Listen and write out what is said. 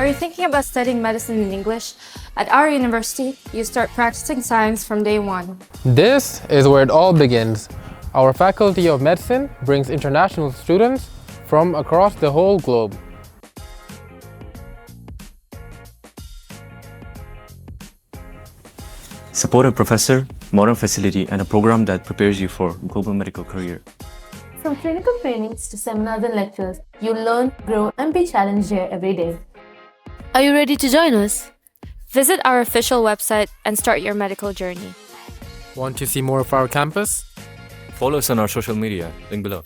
you thinking about studying medicine in English? At our university, you start practicing science from day one. This is where it all begins. Our Faculty of Medicine brings international students from across the whole globe. Supportive professor, modern facility, and a program that prepares you for global medical career. From clinical trainings to seminars and lectures, you learn, grow, and be challenged here every day. Are you ready to join us? Visit our official website and start your medical journey. Want to see more of our campus? Follow us on our social media, link below.